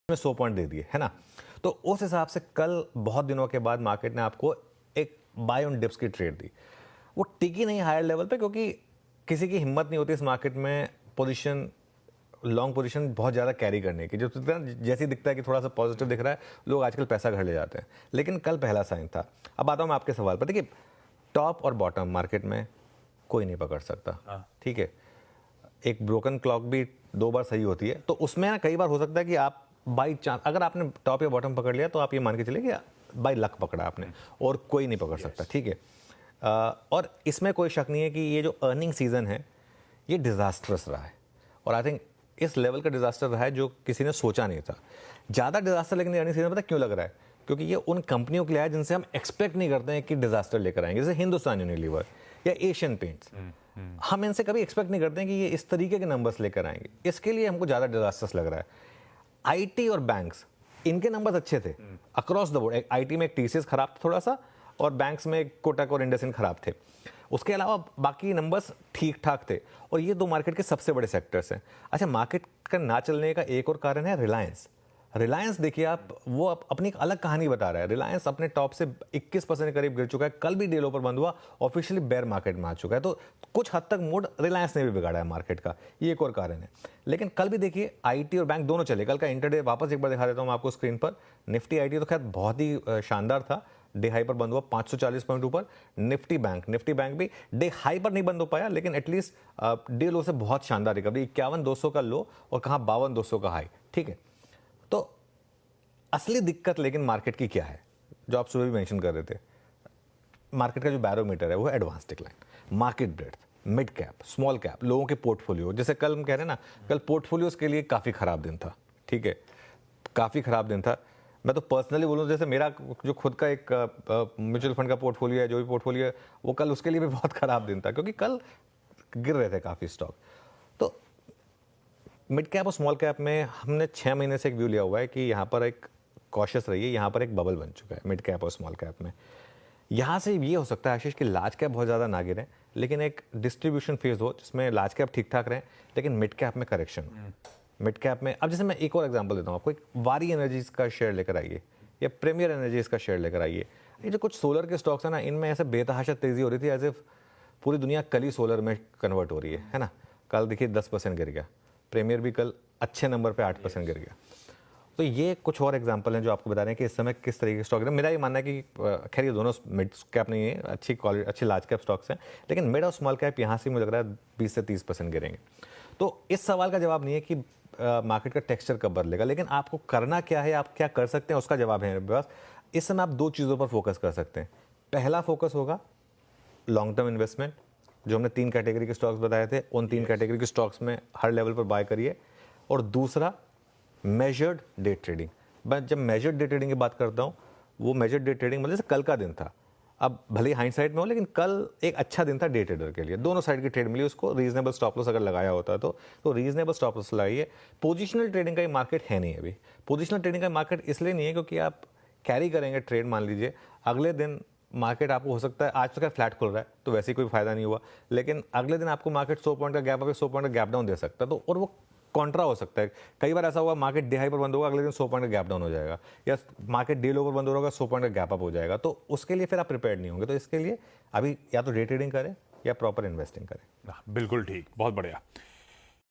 में 100 पॉइंट दे दिए, है ना। तो उस हिसाब से कल बहुत दिनों के बाद मार्केट ने आपको एक बाय ऑन डिप्स की ट्रेड दी। वो टिकी नहीं हायर लेवल पे, क्योंकि किसी की हिम्मत नहीं होती इस मार्केट में पोजीशन, लॉन्ग पोजीशन बहुत ज़्यादा कैरी करने की। जो जैसे ही दिखता है कि थोड़ा सा पॉजिटिव दिख रहा है, लोग आजकल पैसा घर ले जाते हैं। लेकिन कल पहला साइन था। अब आता हूँ मैं आपके सवाल पर। देखिए, टॉप और बॉटम मार्केट में कोई नहीं पकड़ सकता, ठीक है। एक ब्रोकन क्लॉक भी 2 बार सही होती है, तो उसमें ना कई बार हो सकता है कि आप बाई चांस, अगर आपने टॉप या बॉटम पकड़ लिया तो आप ये मान के चलिए कि बाई लक पकड़ा आपने, और कोई नहीं पकड़ सकता, ठीक है। और इसमें कोई शक नहीं है कि ये जो अर्निंग सीजन है ये डिजास्टरस रहा है, और आई थिंक इस लेवल का डिजास्टर रहा है जो किसी ने सोचा नहीं था। ज़्यादा डिजास्टर लेकिन अर्निंग सीजन पता क्यों लग रहा है? क्योंकि ये उन कंपनियों के लिए है जिनसे हम एक्सपेक्ट नहीं करते हैं कि डिजास्टर लेकर आएंगे, जैसे हिंदुस्तान यूनिलीवर या एशियन पेंट्स। हम इनसे कभी एक्सपेक्ट नहीं करते हैं कि ये इस तरीके के नंबर्स लेकर आएंगे। इसके लिए हमको ज़्यादा डिजास्टर्स लग रहा है। आईटी और बैंक्स, इनके नंबर्स अच्छे थे अक्रॉस द बोर्ड। आईटी में एक टीसीएस खराब था थोड़ा सा, और बैंक्स में कोटक और इंडसइंड खराब थे। उसके अलावा बाकी नंबर्स ठीक ठाक थे, और ये 2 मार्केट के सबसे बड़े सेक्टर्स हैं। अच्छा, मार्केट का ना चलने का एक और कारण है रिलायंस। रिलायंस देखिए आप, वो अपनी एक अलग कहानी बता रहा है। रिलायंस अपने टॉप से 21% के करीब गिर चुका है। कल भी डे लो पर बंद हुआ, ऑफिशियली बेयर मार्केट में आ चुका है। तो कुछ हद तक मूड रिलायंस ने भी बिगाड़ा है मार्केट का, ये एक और कारण है। लेकिन कल भी देखिए आईटी और बैंक दोनों चले। कल का इंटरडे वापस एक बार दिखा देता हूँ मैं आपको स्क्रीन पर। निफ्टी आईटी तो खैर बहुत ही शानदार था, डे हाई पर बंद हुआ 540 पॉइंट ऊपर। निफ्टी बैंक भी डे हाई पर नहीं बंद हो पाया, लेकिन एटलीस्ट डे लो से बहुत शानदार रिकवरी। 51,200 का लो और कहाँ 52,200 का हाई, ठीक है। तो असली दिक्कत लेकिन मार्केट की क्या है, जो आप सुबह भी मेंशन कर रहे थे, मार्केट का जो बैरोमीटर है वो है advance decline, market breadth, mid cap, small cap, लोगों के पोर्टफोलियो। जैसे कल हम कह रहे हैं ना, कल पोर्टफोलियोज के लिए काफ़ी खराब दिन था, ठीक है, काफ़ी खराब दिन था। मैं तो पर्सनली बोलूँ, जैसे मेरा जो खुद का एक म्यूचुअल फंड का पोर्टफोलियो है, जो भी पोर्टफोलियो है, वो कल उसके लिए भी बहुत खराब दिन था, क्योंकि कल गिर रहे थे काफ़ी स्टॉक। तो मिड कैप और स्मॉल कैप में हमने 6 महीने से एक व्यू लिया हुआ है कि यहाँ पर एक कॉशियस रहिए, यहाँ पर एक बबल बन चुका है मिड कैप और स्मॉल कैप में। यहाँ से ये हो सकता है आशीष कि लार्ज कैप बहुत ज़्यादा ना गिरे, लेकिन एक डिस्ट्रीब्यूशन फेज हो जिसमें लार्ज कैप ठीक ठाक रहे, लेकिन मिड कैप में करेक्शन। मिड कैप में अब जैसे मैं एक और एग्जांपल देता हूँ आपको, एक वारी एनर्जीज का शेयर लेकर आइए या प्रीमियर एनर्जीज का शेयर लेकर आइए। ये जो कुछ सोलर के स्टॉक्स है ना, इनमें ऐसे बेतहाशा तेजी हो रही थी, एज इफ पूरी दुनिया कल ही सोलर में कन्वर्ट हो रही है ना। कल देखिए 10% गिर गया, प्रीमियर भी कल अच्छे नंबर पे 8% गिर गया। तो ये कुछ और एग्जांपल हैं जो आपको बता रहे हैं कि इस समय किस तरीके के स्टॉक है। मेरा ये मानना है कि खैर ये दोनों मिड कैप नहीं है, अच्छी क्वालिटी अच्छी लार्ज कैप स्टॉक्स हैं, लेकिन मिड और स्मॉल कैप यहाँ से मुझे लग रहा है 20 से 30% गिरेंगे। तो इस सवाल का जवाब नहीं है कि मार्केट का टेक्सचर कब बदलेगा, लेकिन आपको करना क्या है, आप क्या कर सकते हैं, उसका जवाब है मेरे पास। इस समय आप 2 चीज़ों पर फोकस कर सकते हैं। पहला फोकस होगा लॉन्ग टर्म इन्वेस्टमेंट, जो हमने 3 कैटेगरी के स्टॉक्स बताए थे, उन 3 कैटेगरी के स्टॉक्स में हर लेवल पर बाय करिए। और दूसरा मेजर्ड डे ट्रेडिंग। मैं जब मेजर्ड डे ट्रेडिंग की बात करता हूँ, वो मेजर्ड डे ट्रेडिंग मतलब जैसे कल का दिन था, अब भले ही हाइंडसाइट में हो, लेकिन कल एक अच्छा दिन था डे ट्रेडर के लिए। दोनों साइड की ट्रेड मिली उसको, रीजनेबल स्टॉप लॉस अगर लगाया होता तो रीजनेबल स्टॉप लॉस लगाइए। पोजिशनल ट्रेडिंग का ये मार्केट है नहीं अभी। पोजिशनल ट्रेडिंग का मार्केट इसलिए नहीं है क्योंकि आप कैरी करेंगे ट्रेड, मान लीजिए अगले दिन मार्केट आपको हो सकता है, आज तो क्या फ्लैट खुल रहा है तो वैसे ही कोई फायदा नहीं हुआ, लेकिन अगले दिन आपको मार्केट 100 पॉइंट का गैप अभी 100 पॉइंट का गैप डाउन दे सकता है। तो और वो कॉन्ट्रा हो सकता है। कई बार ऐसा हुआ मार्केट डे हाई पर बंद होगा, अगले दिन 100 पॉइंट का गैप डाउन हो जाएगा, या मार्केट डे लो पर बंद होगा, 100 पॉइंट का गैप अप हो जाएगा। तो उसके लिए फिर आप प्रिपेयर्ड नहीं होंगे। तो इसके लिए अभी या तो डे ट्रेडिंग करें या प्रॉपर इन्वेस्टिंग करें। बिल्कुल ठीक, बहुत बढ़िया।